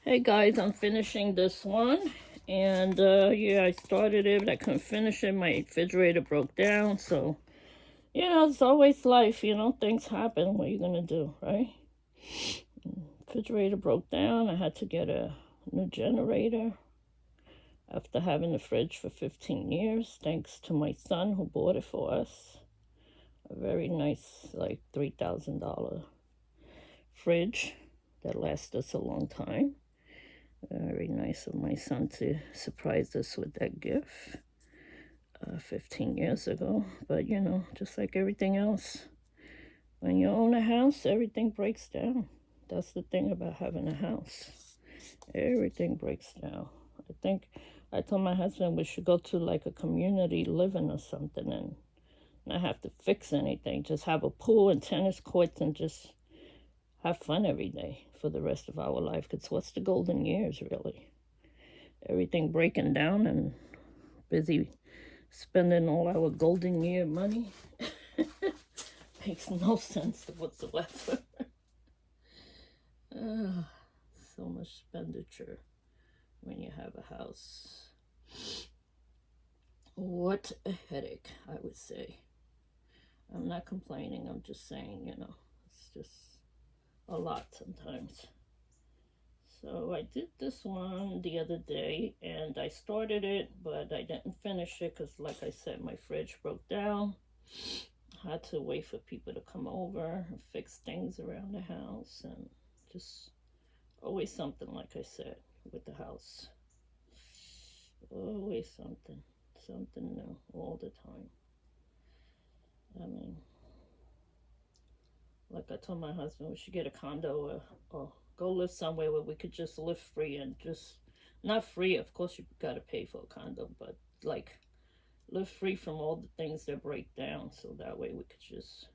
Hey guys, I'm finishing this one. And yeah, I started it, but I couldn't finish it. My refrigerator broke down. So, it's always life, things happen. What are you going to do, right? Refrigerator broke down. I had to get a new generator after having the fridge for 15 years, thanks to my son who bought it for us. A very nice, like $3,000 fridge that lasts us a long time. Very nice of my son to surprise us with that gift 15 years ago. But just like everything else, when you own a house, everything breaks down. That's the thing about having a house. Everything breaks down. I think I told my husband we should go to like a community living or something and not have to fix anything. Just have a pool and tennis courts and just have fun every day for the rest of our life. Because what's the golden years, really? Everything breaking down and busy spending all our golden year money. Makes no sense whatsoever. So much expenditure when you have a house. What a headache, I would say. I'm not complaining, I'm just saying, it's just a lot sometimes. So I did this one the other day and I started it, but I didn't finish it because, like I said, my fridge broke down. I had to wait for people to come over and fix things around the house, and just always something, like I said, with the house. Always something new all the time. I mean, like I told my husband, we should get a condo or go live somewhere where we could just live free and just not free. Of course, you gotta pay for a condo, but like live free from all the things that break down, so that way we could just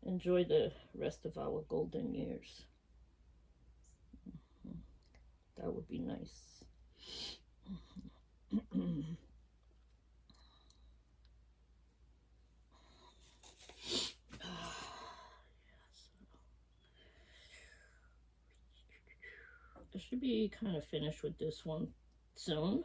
enjoy the rest of our golden years. That would be nice. I should be kind of finished with this one soon.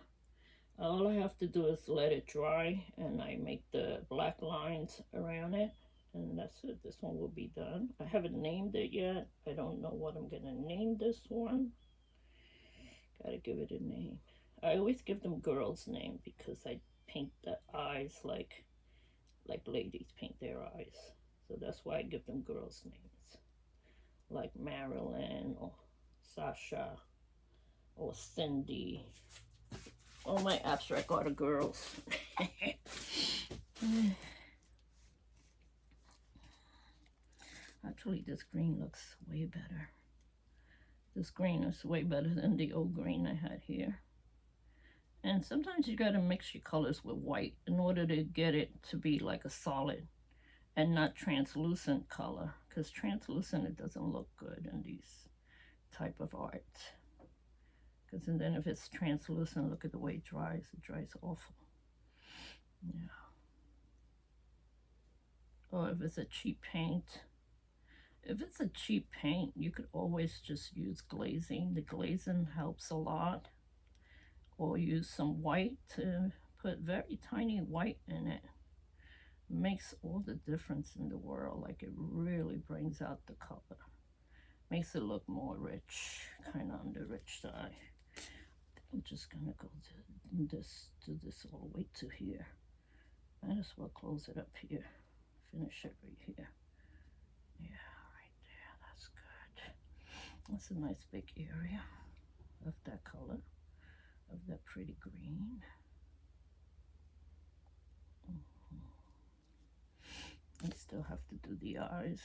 All I have to do is let it dry and I make the black lines around it, and that's it. This one will be done. I haven't named it yet. I don't know what I'm gonna name this one. Gotta give it a name. I always give them girls' name because I paint the eyes like ladies paint their eyes. So that's why I give them girls' names. Like Marilyn or Sasha or Cindy. All my abstract art are girls. Actually, this green looks way better. This green is way better than the old green I had here. And sometimes you gotta mix your colors with white in order to get it to be like a solid and not translucent color. Because translucent, it doesn't look good in these type of art. Because then if it's translucent, look at the way it dries. It dries awful. Yeah. Or if it's a cheap paint. If it's a cheap paint, you could always just use glazing. The glazing helps a lot. Or use some white to put very tiny white in it. Makes all the difference in the world. Like, it really brings out the color. Makes it look more rich, kind of on the rich side. I'm just gonna go to this all the way to here. Might as well close it up here. Finish it right here. Yeah, right there. That's good. That's a nice big area of that color, of that pretty green. I still have to do the eyes.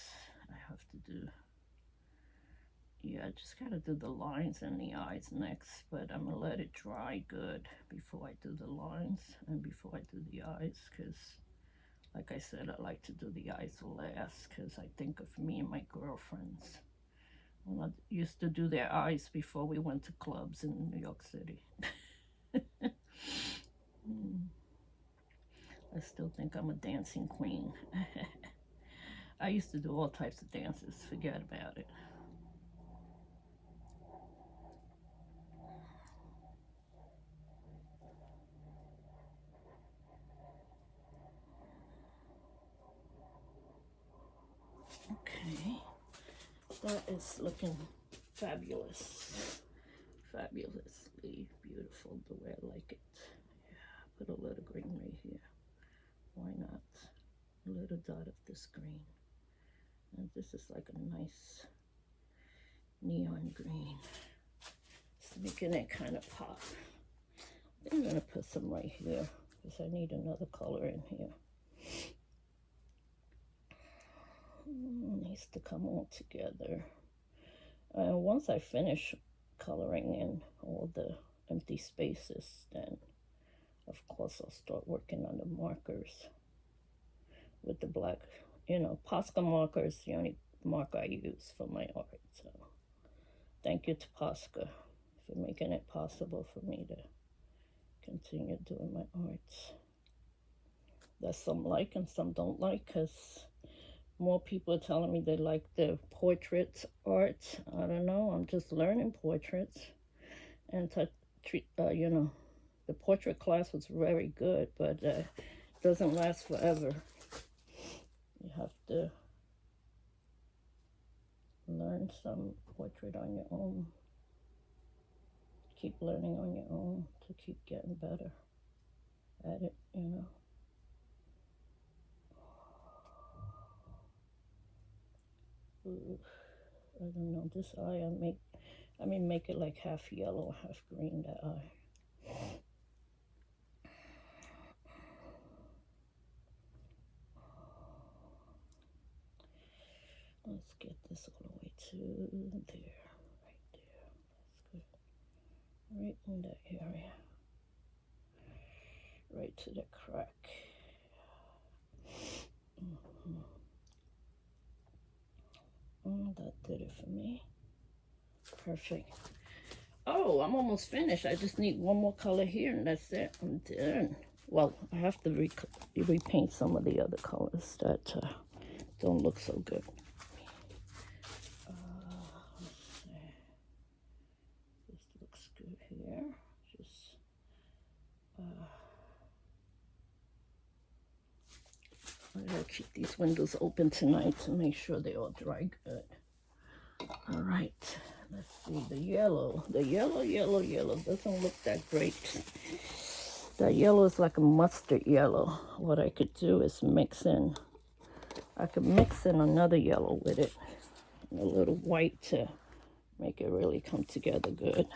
I have to do, yeah, I just gotta do the lines and the eyes next, but I'm gonna let it dry good before I do the lines and before I do the eyes, because like I said, I like to do the eyes last, because I think of me and my girlfriends. Well, I used to do their eyes before we went to clubs in New York City. I still think I'm a dancing queen. I used to do all types of dances. Forget about it. That is looking fabulous. Fabulously beautiful the way I like it. Yeah, put a little green right here. Why not? A little dot of this green. And this is like a nice neon green. It's making it kind of pop. I'm gonna put some right here because I need another color in here. It needs to come all together. Once I finish coloring in all the empty spaces, then of course I'll start working on the markers with the black. You know, Posca marker is the only marker I use for my art. So thank you to Posca for making it possible for me to continue doing my arts. That some like and some don't like, because more people are telling me they like the portrait art. I don't know. I'm just learning portraits, and you know, the portrait class was very good, but it doesn't last forever. You have to learn some portrait on your own. Keep learning on your own to keep getting better at it, you know. Ooh, I don't know. This eye, I mean, make it like half yellow, half green, that eye. Let's get this all the way to there, right there. That's good. Right in that area. Right to the crack. That did it for me. Perfect. Oh, I'm almost finished. I just need one more color here, and that's it. I'm done. Well, I have to repaint some of the other colors that don't look so good. Let's see. This looks good here. Just I gotta keep these windows open tonight to make sure they all dry good. All right, let's see the yellow. The yellow doesn't look that great. That yellow is like a mustard yellow. What I could do is I could mix in another yellow with it, and a little white to make it really come together good.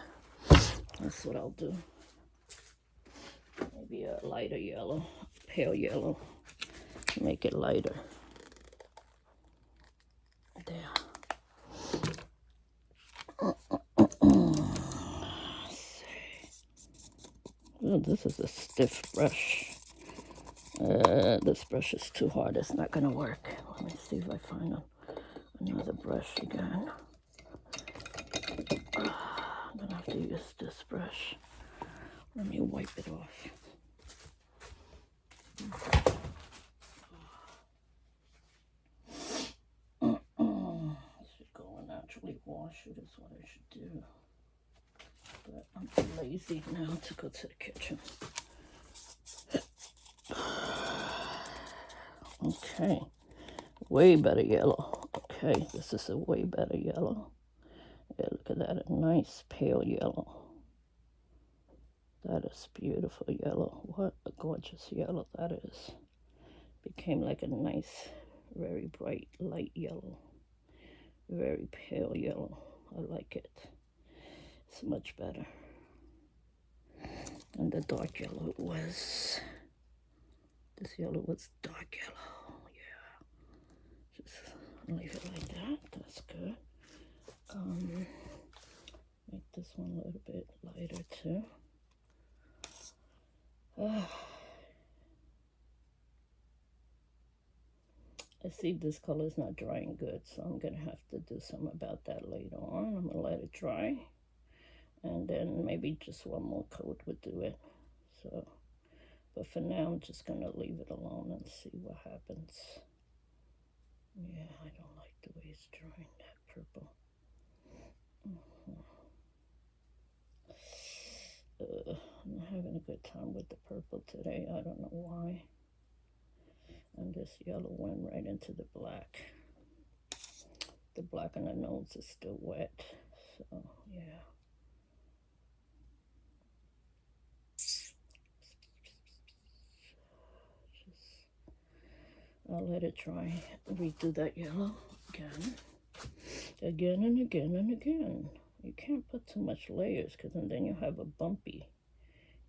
That's what I'll do. Maybe a lighter yellow, pale yellow, to make it lighter. There. Oh, this is a stiff brush. This brush is too hard. It's not gonna work. Let me see if I find another brush again. I'm gonna have to use this brush. Let me wipe it off. I should go and actually wash it is what I should do. But I'm too lazy now to go to the kitchen. Okay, way better yellow. Okay, this is a way better yellow. Yeah, look at that, a nice pale yellow. That is beautiful yellow. What a gorgeous yellow that is. Became like a nice, very bright, light yellow. Very pale yellow. I like it. It's much better. And the dark yellow was, this yellow was dark yellow. Yeah. Just leave it like that. That's good. Make this one a little bit lighter too. I see this color is not drying good, so I'm gonna have to do something about that later on. I'm gonna let it dry, and then maybe just one more coat would do it. So, but for now, I'm just gonna leave it alone and see what happens. Yeah, I don't like the way it's drying, that purple. I'm not having a good time with the purple today. I don't know why. And this yellow went right into the black. The black on the nose is still wet. So, yeah. I'll let it dry. Redo that yellow again. Again and again and again. You can't put too much layers because then you have a bumpy.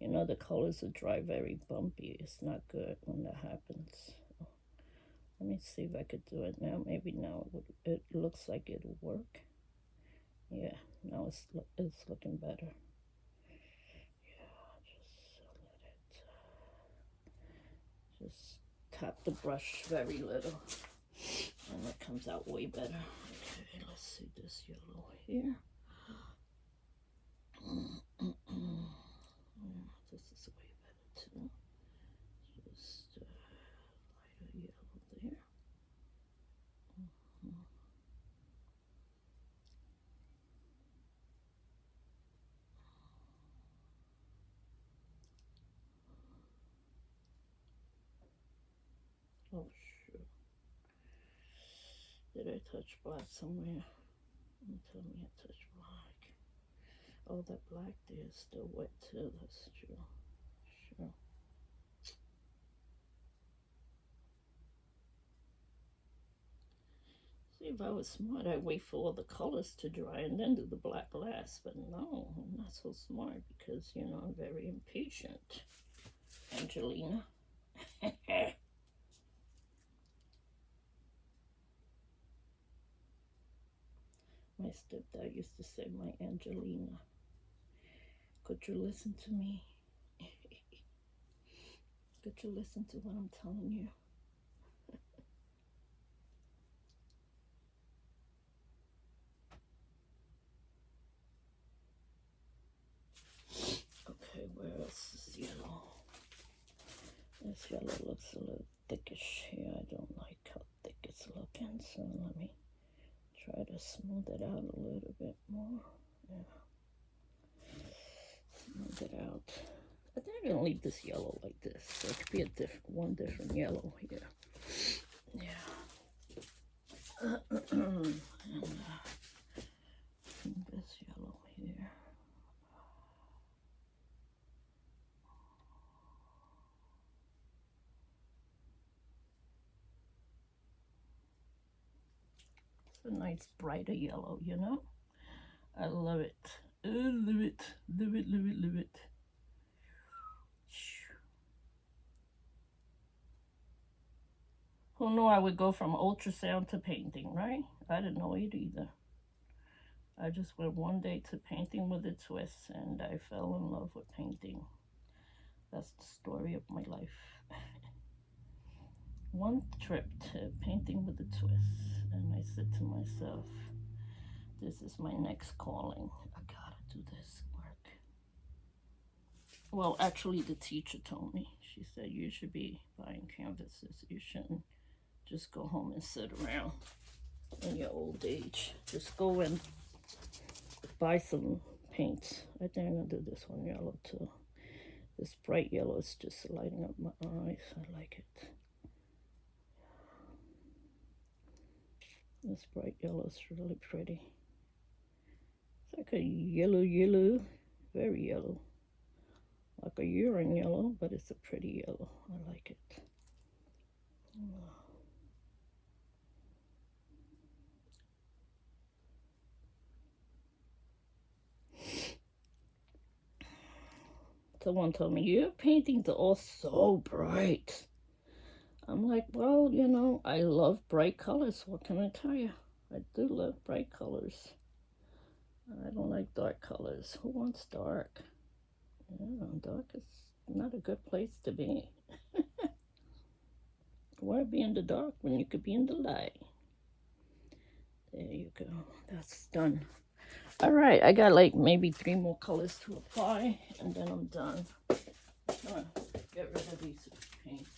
You know, the colors will dry very bumpy. It's not good when that happens. So, let me see if I could do it now. Maybe now it looks like it'll work. Yeah, now it's looking better. Just tap the brush very little and it comes out way better. Okay, let's see this yellow here. This is way better too. Just lighter yellow there. Oh shoot. Did I touch black somewhere? Tell me I touched black. Oh, that black there is still wet too. That's true. Sure. See, if I was smart, I'd wait for all the colors to dry and then do the black last. But no, I'm not so smart because, you know, I'm very impatient. Angelina. My stepdad used to say, my Angelina. Could you listen to me? Could you listen to what I'm telling you? Okay, where else is yellow? This yellow looks a little thickish here. I don't like how thick it's looking, so let me try to smooth it out a little bit more. Yeah. Smooth it out. I think I'm gonna leave this yellow like this. So it could be a different yellow here. Yeah. And this yellow here. It's a nice brighter yellow, you know? I love it. I love it. Love it, love it, love it. Who knew I would go from ultrasound to painting, right? I didn't know it either. I just went one day to painting with a twist and I fell in love with painting. That's the story of my life. One trip to painting with a twist and I said to myself, this is my next calling. I gotta do this work. Well, actually the teacher told me. She said you should be buying canvases. You shouldn't just go home and sit around in your old age. Just go and buy some paints. I think I'm gonna do this one yellow too. This bright yellow is just lighting up my eyes. I like it. This bright yellow is really pretty. It's like a yellow, very yellow. Like a urine yellow, but it's a pretty yellow. I like it. Someone told me, your paintings are all so bright. I'm like, well, you know, I love bright colors. What can I tell you? I do love bright colors. I don't like dark colors. Who wants dark? Yeah, dark is not a good place to be. Why be in the dark when you could be in the light? There you go. That's done. All right, I got like maybe 3 more colors to apply, and then I'm done. Get rid of these paints.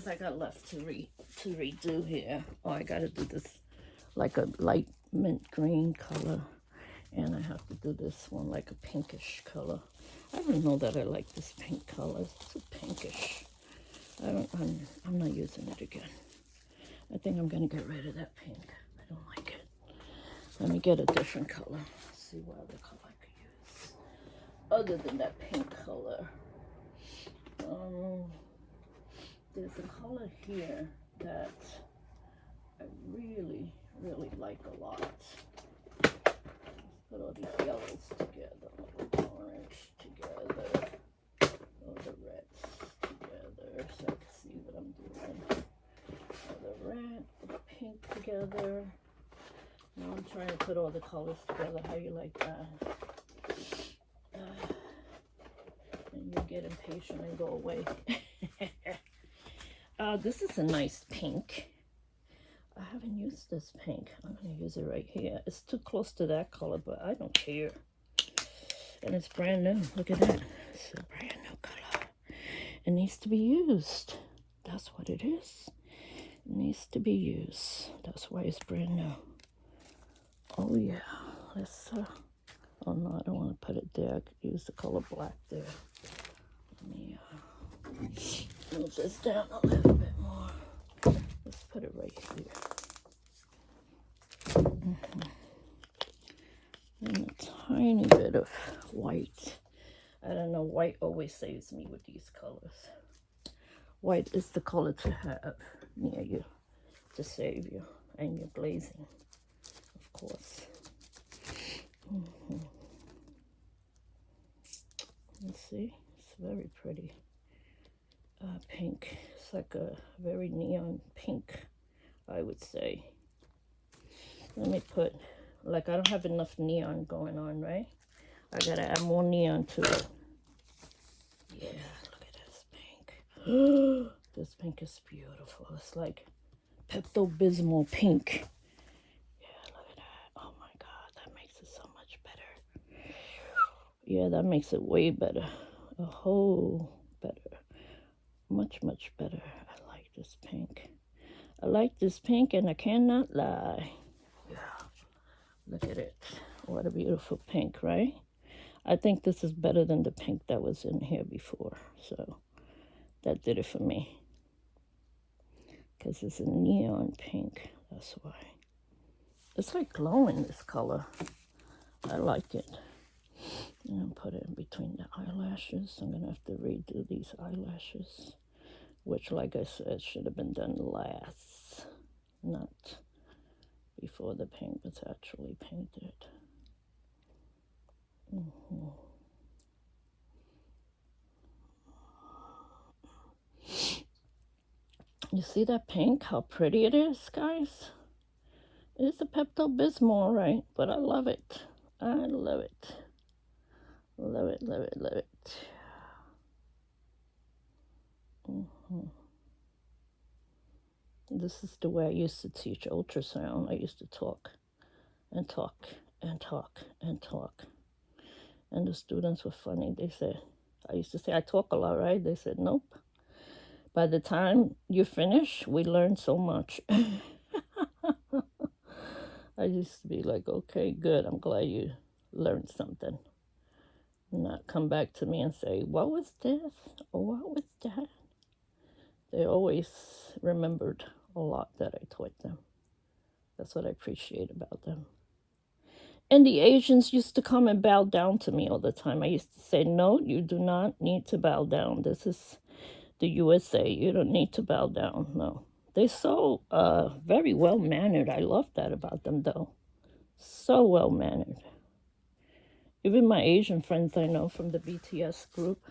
colors I got left to redo here. Oh, I gotta do this like a light mint green color, and I have to do this one like a pinkish color. I don't know that I like this pink color. It's too pinkish. I'm not using it again. I think I'm gonna get rid of that pink. I don't like it. Let me get a different color. See what other color I could use other than that pink color. There's a color here that I really, really like a lot. Let's put all these yellows together, orange together, all the reds together, so I can see what I'm doing. All the red, the pink together. Now I'm trying to put all the colors together. How you like that? And you get impatient and go away. This is a nice pink. I haven't used this pink. I'm going to use it right here. It's too close to that color, but I don't care. And it's brand new. Look at that. It's a brand new color. It needs to be used. That's what it is. It needs to be used. That's why it's brand new. Oh, yeah. Let's, oh, no, I don't want to put it there. I could use the color black there. Let me move this down a little bit more. Let's put it right here. And a tiny bit of white. I don't know, white always saves me with these colors. White is the color to have near you to save you, and you're glazing, of course. You see, it's very pretty. Pink. It's like a very neon pink, I would say. Let me put, like, I don't have enough neon going on, right? I gotta add more neon to it. Yeah, look at this pink. This pink is beautiful. It's like Pepto-Bismol pink. Yeah, look at that. Oh my God, that makes it so much better. Yeah, that makes it way better. A whole better. Much, much better. I like this pink. I like this pink, and I cannot lie. Yeah, look at it. What a beautiful pink, right? I think this is better than the pink that was in here before. So that did it for me. Because it's a neon pink. That's why. It's like glowing, this color. I like it. And put it in between the eyelashes. I'm going to have to redo these eyelashes. Which, like I said, should have been done last. Not before the paint was actually painted. You see that pink? How pretty it is, guys? It's a Pepto-Bismol, right? But I love it. I love it. Love it, love it, love it. This is the way I used to teach ultrasound. I used to talk and talk and talk and talk. And the students were funny. They said, I used to say, I talk a lot, right? They said, nope. By the time you finish, we learned so much. I used to be like, okay, good. I'm glad you learned something. Not come back to me and say, what was this? Or what was that? They always remembered a lot that I taught them. That's what I appreciate about them. And the Asians used to come and bow down to me all the time. I used to say, no, you do not need to bow down. This is the USA. You don't need to bow down. No. They're so very well-mannered. I love that about them, though. So well-mannered. Even my Asian friends I know from the BTS group,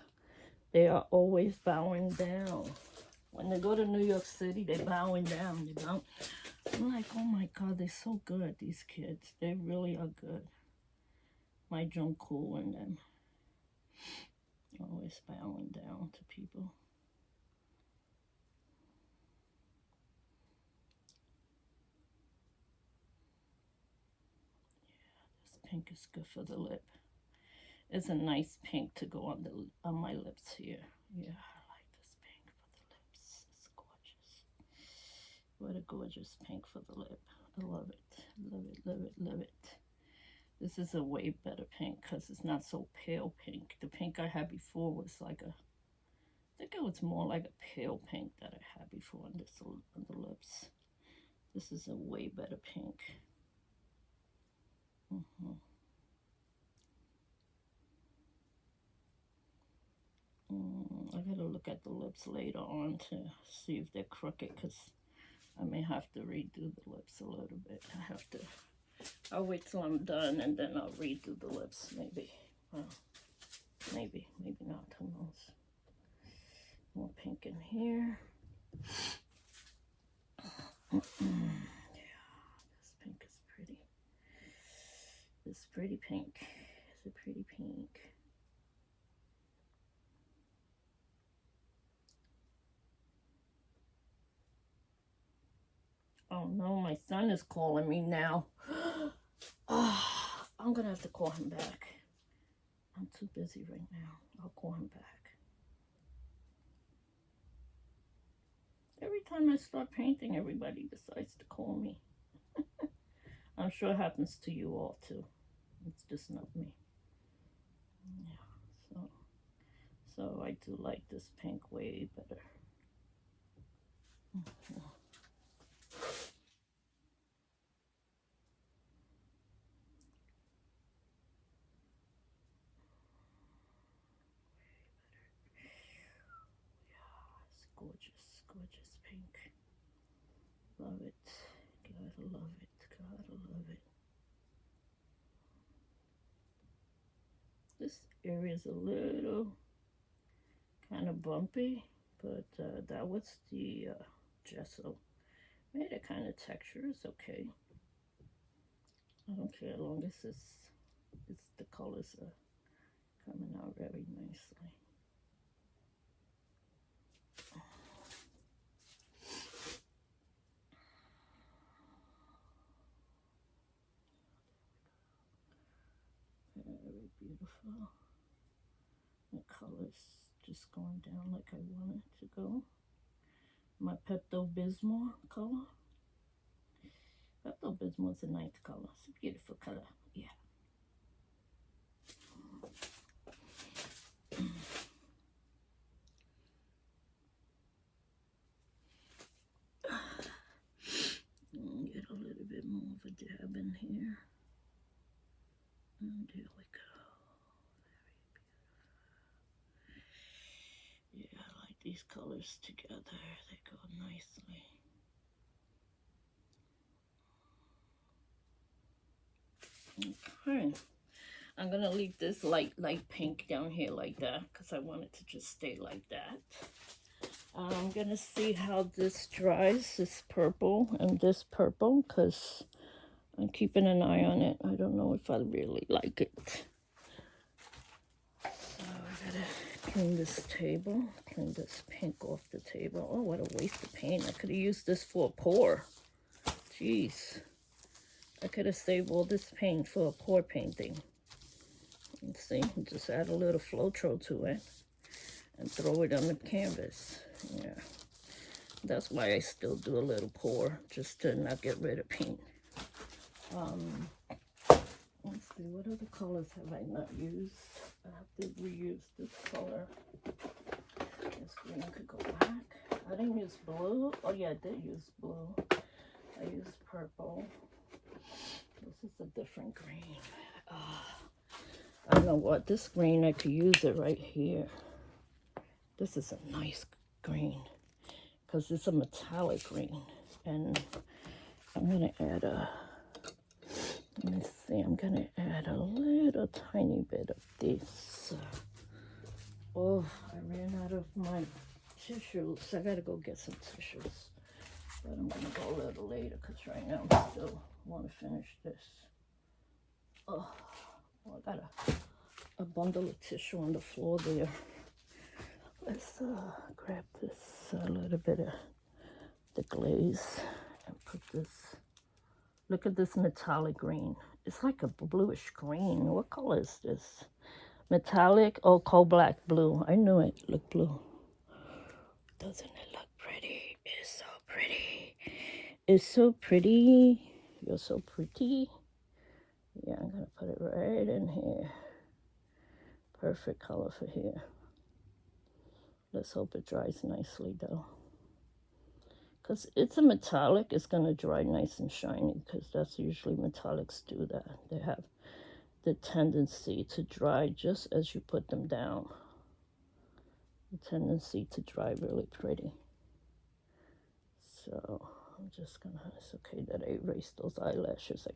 they are always bowing down. When they go to New York City, they're bowing down. They bow. I'm like, oh my God, they're so good, these kids. They really are good. My Jungkook and them. Always bowing down to people. Yeah, this pink is good for the lip. It's a nice pink to go on my lips here. Yeah, I like this pink for the lips. It's gorgeous. What a gorgeous pink for the lip. I love it. Love it, love it, love it. This is a way better pink because it's not so pale pink. The pink I had before was like a, I think it was more like a pale pink that I had before on this on the lips. This is a way better pink. I gotta look at the lips later on to see if they're crooked because I may have to redo the lips a little bit. I'll wait till I'm done and then I'll redo the lips maybe. Well, maybe not, who knows. More pink in here. Yeah, this pink is pretty. It's pretty pink. It's a pretty pink. Oh no, my son is calling me now. I'm gonna have to call him back. I'm too busy right now. I'll call him back. Every time I start painting, everybody decides to call me. I'm sure it happens to you all too. It's just not me. Yeah, so I do like this pink way better. It's gorgeous, gorgeous pink. Love it. Gotta love it. Gotta love it. This area is a little kind of bumpy, but that was the gesso. Made it kind of texture. It's okay. I don't care as long as it's the colors are coming out very nicely. Very beautiful. The colors just going down like I want it to go. My Pepto-Bismol color. Pepto-Bismol is a nice color. It's a beautiful color. Yeah. Get a little bit more of a dab in here. And there we go. Very beautiful. Yeah, I like these colors together. They go nicely. Okay. I'm gonna leave this light pink down here like that because I want it to just stay like that. I'm gonna see how this dries, this purple and this purple, because I'm keeping an eye on it. I don't know if I really like it. So I gotta clean this table, clean this pink off the table. Oh, what a waste of paint. I could have used this for a pour. Jeez. I could have saved all this paint for a pour painting. Let's see, just add a little Floetrol to it and throw it on the canvas. Yeah, that's why I still do a little pour, just to not get rid of paint. Let's see, what other colors have I not used? I have to reuse this color. This green could go back. I didn't use blue. Oh yeah, I did use blue. I used purple. This is a different green. I know what, this green, I could use it right here. This is a nice green because it's a metallic green. And I'm going to add let me see, I'm going to add a little tiny bit of this. Oh, I ran out of my tissues. I got to go get some tissues. But I'm going to go a little later because right now I still want to finish this. Oh, well, I got a bundle of tissue on the floor there. Let's grab this little bit of the glaze and put this. Look at this metallic green. It's like a bluish green. What color is this? Metallic? Oh, coal black blue. I knew it looked blue. Doesn't it look pretty? It's so pretty. is so pretty. You're so pretty. Yeah, I'm gonna put it right in here. Perfect color for here. Let's hope it dries nicely though. Because it's a metallic, it's gonna dry nice and shiny, because that's usually metallics do that. They have the tendency to dry just as you put them down. The tendency to dry really pretty. So I'm just gonna, it's okay that I erased those eyelashes.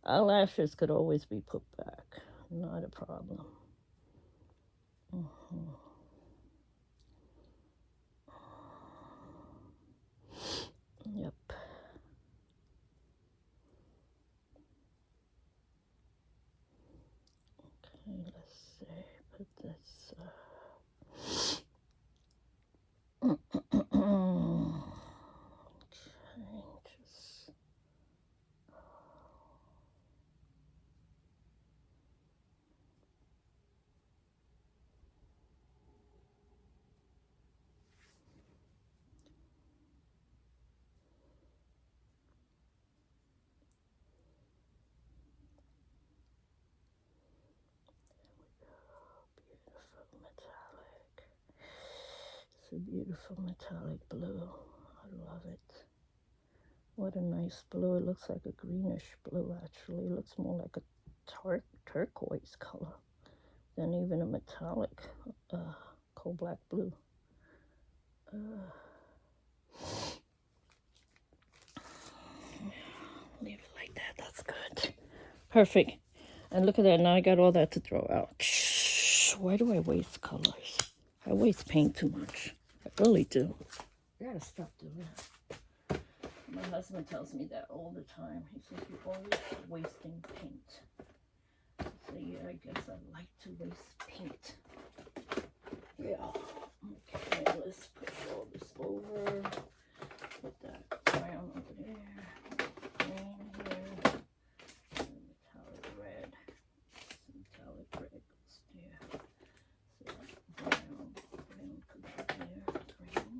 Eyelashes could always be put back. Not a problem. Yep. Okay, let's see. Put this. Changes. Beautiful metallic. It's a beautiful metallic blue. I love it. What a nice blue. It looks like a greenish blue, actually. It looks more like a turquoise color than even a metallic coal black blue. Leave it like that. That's good. Perfect. And look at that. Now I got all that to throw out. Why do I waste colors? I waste paint too much. I really do. I gotta stop doing that. My husband tells me that all the time. He says, you're always wasting paint. So yeah, I guess I like to waste paint. Yeah. Okay, let's push all this over. Put that brown over there. Green here. And metallic red. Metallic red goes there. So brown could go there. Green.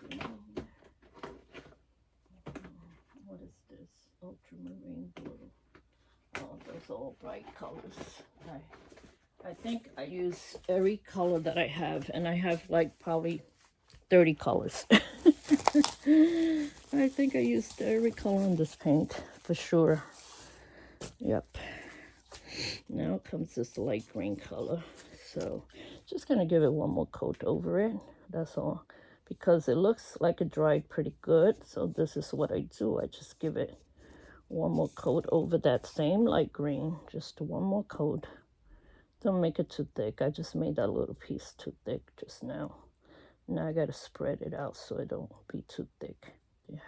Green. What is this? Ultramarine blue. Oh, those are all bright colors. I think I use every color that I have, and I have like probably 30 colors. I think I used every color in this paint for sure. Yep. Now comes this light green color. So just gonna give it one more coat over it. That's all. Because it looks like it dried pretty good. So this is what I do. I just give it one more coat over that same light green. Just one more coat. Don't make it too thick. I just made that little piece too thick just now. Now I gotta spread it out so it don't be too thick. Yeah.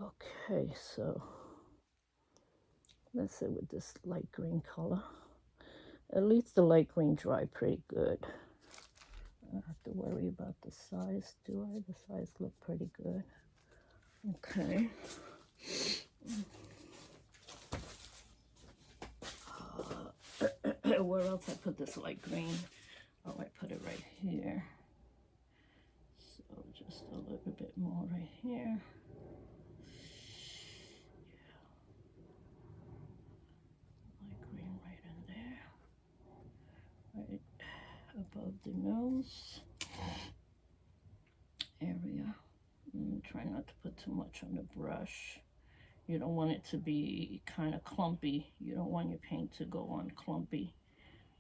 Okay, so let's say with this light green color. At least the light green dried pretty good. I don't have to worry about the size, do I? The size look pretty good. Okay. Where else I put this light green? Oh, I put it right here. So just a little bit more right here. Light green right in there. Right above the nose area. Try not to put too much on the brush. You don't want it to be kind of clumpy. You don't want your paint to go on clumpy.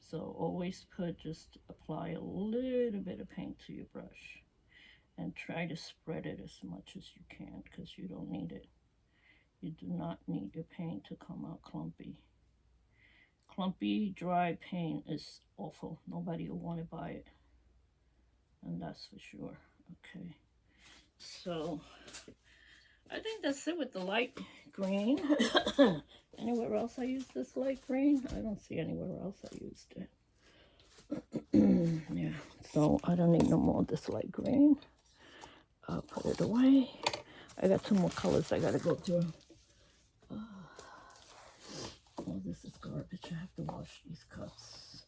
So always just apply a little bit of paint to your brush and try to spread it as much as you can, because you don't need it. You do not need your paint to come out clumpy. Clumpy, dry paint is awful. Nobody will want to buy it. And that's for sure. Okay. So I think that's it with the light green. Anywhere else I use this light green? I don't see anywhere else I used it. Yeah, so I don't need no more of this light green. I'll put it away. I got 2 more colors I gotta go through. Oh, this is garbage. I have to wash these cups.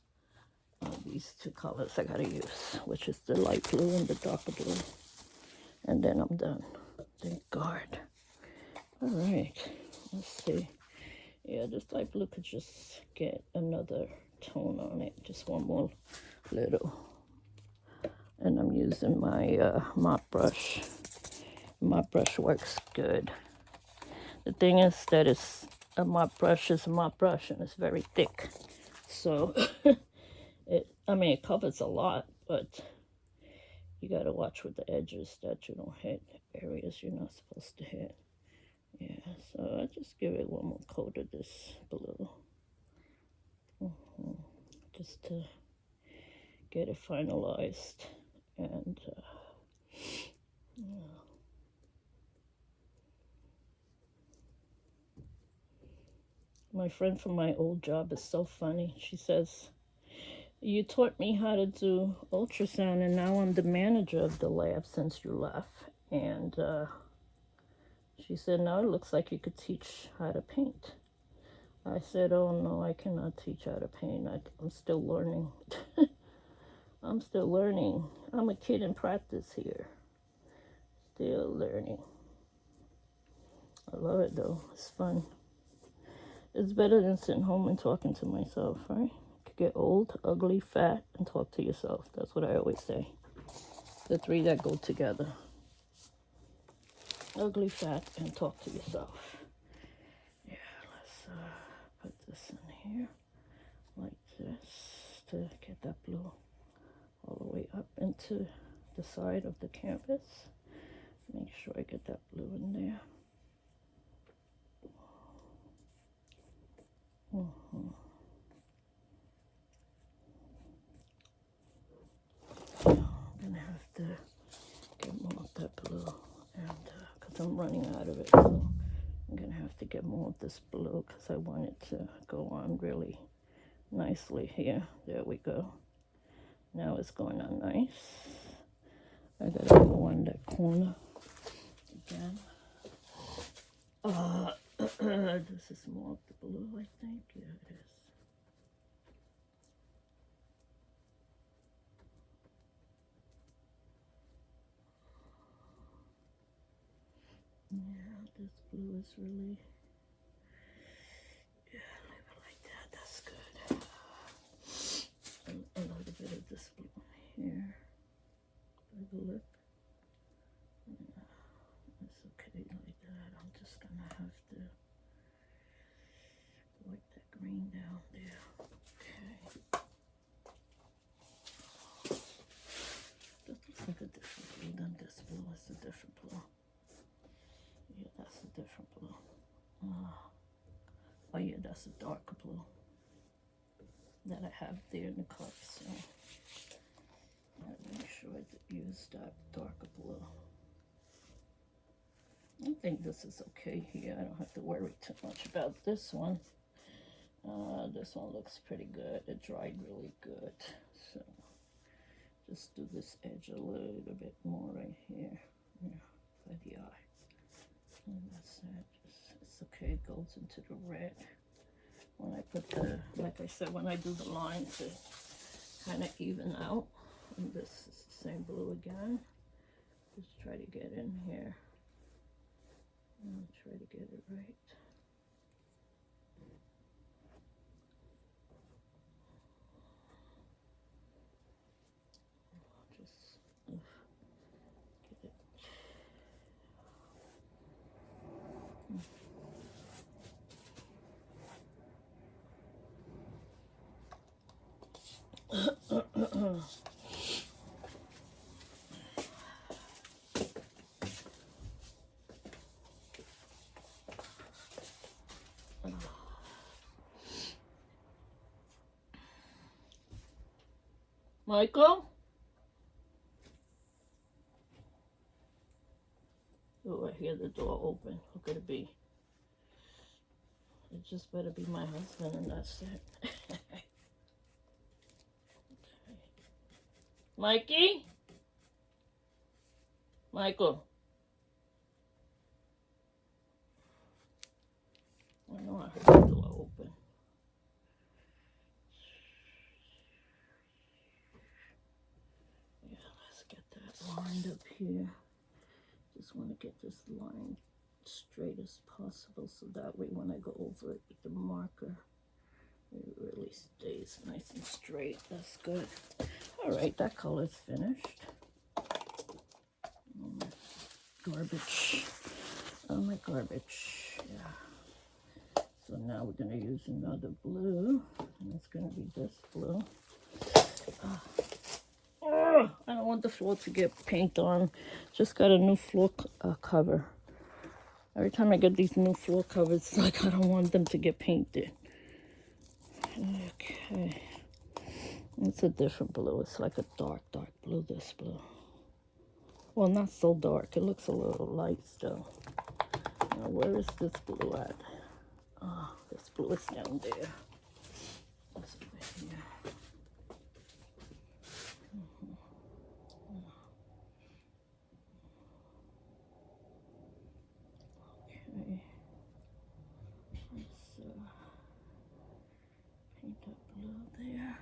these two colors I gotta use, which is the light blue and the darker blue. And then I'm done. Thank God. All right, let's see. Yeah, this light blue could just get another tone on it, just one more little. And I'm using my mop brush. Mop brush works good. The thing is that a mop brush is a mop brush and it's very thick. So, it covers a lot, but you gotta watch with the edges that you don't hit areas you're not supposed to hit. Yeah, so I just give it one more coat of this blue. Just to get it finalized. And, yeah. My friend from my old job is so funny. She says, "You taught me how to do ultrasound, and now I'm the manager of the lab since you left." And she said, "Now it looks like you could teach how to paint." I said, "Oh, no, I cannot teach how to paint. I'm still learning." I'm still learning. I'm a kid in practice here. Still learning. I love it, though. It's fun. It's better than sitting home and talking to myself, right? You could get old, ugly, fat, and talk to yourself. That's what I always say. The three that go together. Ugly, fat, and talk to yourself. Yeah, let's put this in here like this to get that blue all the way up into the side of the canvas. Make sure I get that blue in there. I'm gonna have to get more of that blue, and because I'm running out of it, so I'm gonna have to get more of this blue because I want it to go on really nicely here. There we go. Now it's going on nice. I gotta go on that corner again. This is more of the blue, I think. Yeah, it is. Yeah, this blue is really, yeah, leave it like that. That's good. And a little bit of this blue here. By the lip. Yeah, it's okay like that. I'm just gonna have to wipe that green down there. Okay. That looks like a different blue than this blue. It's a different blue. Yeah, that's a different blue. Oh yeah, that's a darker blue that I have there in the cup. So I'll make sure I use that darker blue. I think this is okay here. I don't have to worry too much about this one. This one looks pretty good. It dried really good. So just do this edge a little bit more right here. Yeah, by the eye. And that's it. It's okay. It goes into the red. When I put the, like I said, when I do the line to kind of even out. And this is the same blue again. Just try to get in here. And try to get it right. Just get it. Michael? Oh, I hear the door open. Who could it be? It just better be my husband, and that's it. Okay. Mikey? Michael? I know I heard the door open. here. Just want to get this line straight as possible so that way when I go over it with the marker, it really stays nice and straight. That's good. All right, that color's finished. Garbage. Oh, my garbage. Yeah. So now we're going to use another blue, and it's going to be this blue. Oh, I don't want the floor to get paint on. Just got a new floor cover. Every time I get these new floor covers, it's like I don't want them to get painted. Okay. It's a different blue. It's like a dark, dark blue, this blue. Well, not so dark. It looks a little light still. Now, where is this blue at? Oh, this blue is down there. It's over here. Okay. Let's paint that blue there.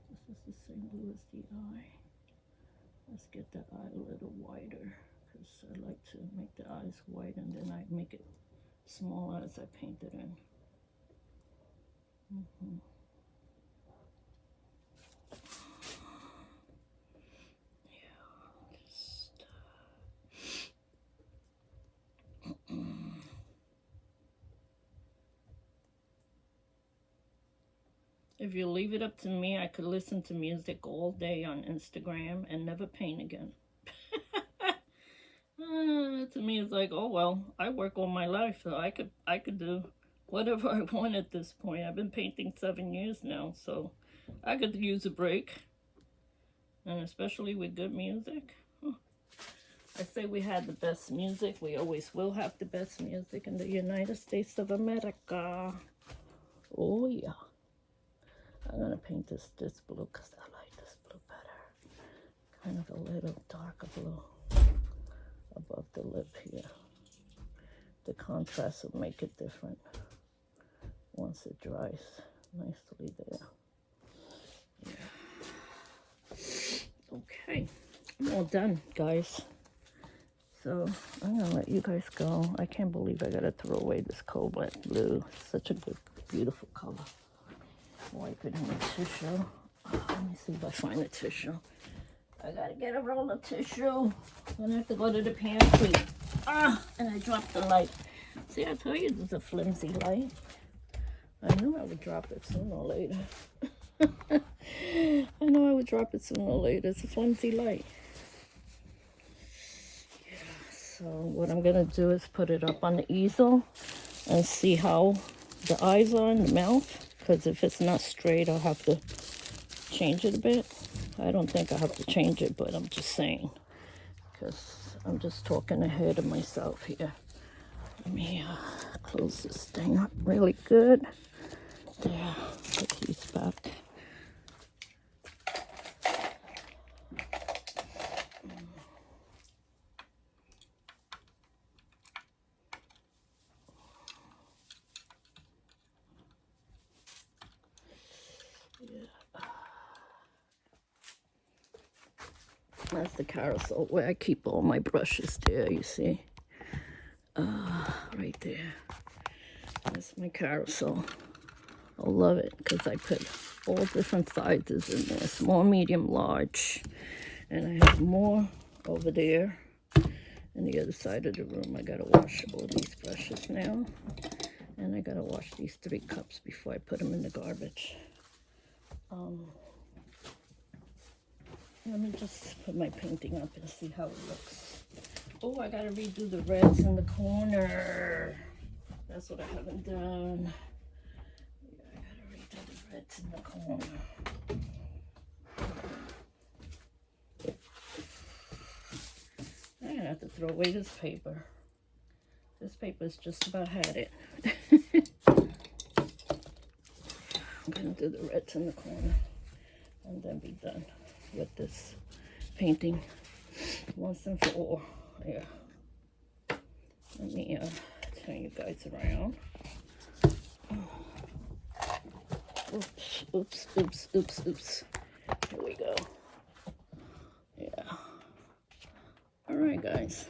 This is the same blue as the eye. Let's get the eye a little wider because I like to make the eyes white and then I make it smaller as I paint it in. If you leave it up to me, I could listen to music all day on Instagram and never paint again. To me, it's like, oh well, I work all my life, so I could do whatever I want at this point. I've been painting 7 years now, so I could use a break, and especially with good music. I say we had the best music. We always will have the best music in the United States of America. Oh yeah. I'm gonna paint this blue because I like this blue better. Kind of a little darker blue above the lip here. The contrast will make it different once it dries nicely there. Yeah. Okay, I'm all done, guys. So I'm gonna let you guys go. I can't believe I gotta throw away this cobalt blue. It's such a good, beautiful color. Wipe it in the tissue. Let me see if I find a tissue. I gotta get a roll of tissue. I'm gonna have to go to the pantry. And I dropped the light. See, I told you this is a flimsy light. I knew I would drop it sooner or later. I know I would drop it sooner or later. It's a flimsy light. Yeah, so what I'm gonna do is put it up on the easel and see how the eyes are in the mouth. Because if it's not straight, I'll have to change it a bit. I don't think I have to change it, but I'm just saying. Because I'm just talking ahead of myself here. Let me close this thing up really good. There, put these back. That's the carousel where I keep all my brushes there, you see. Right there. That's my carousel. I love it because I put all different sizes in there. Small, medium, large. And I have more over there in the other side of the room. I gotta wash all these brushes now. And I gotta wash these 3 cups before I put them in the garbage. Let me just put my painting up and see how it looks. Oh, I gotta redo the reds in the corner. That's what I haven't done. Yeah, I gotta redo the reds in the corner. I'm gonna have to throw away this paper. This paper's just about had it. I'm gonna do the reds in the corner and then be done with this painting once and for all. Yeah. Let me turn you guys around. Oops, oops, oops, oops, oops. Here we go. Yeah. right, guys.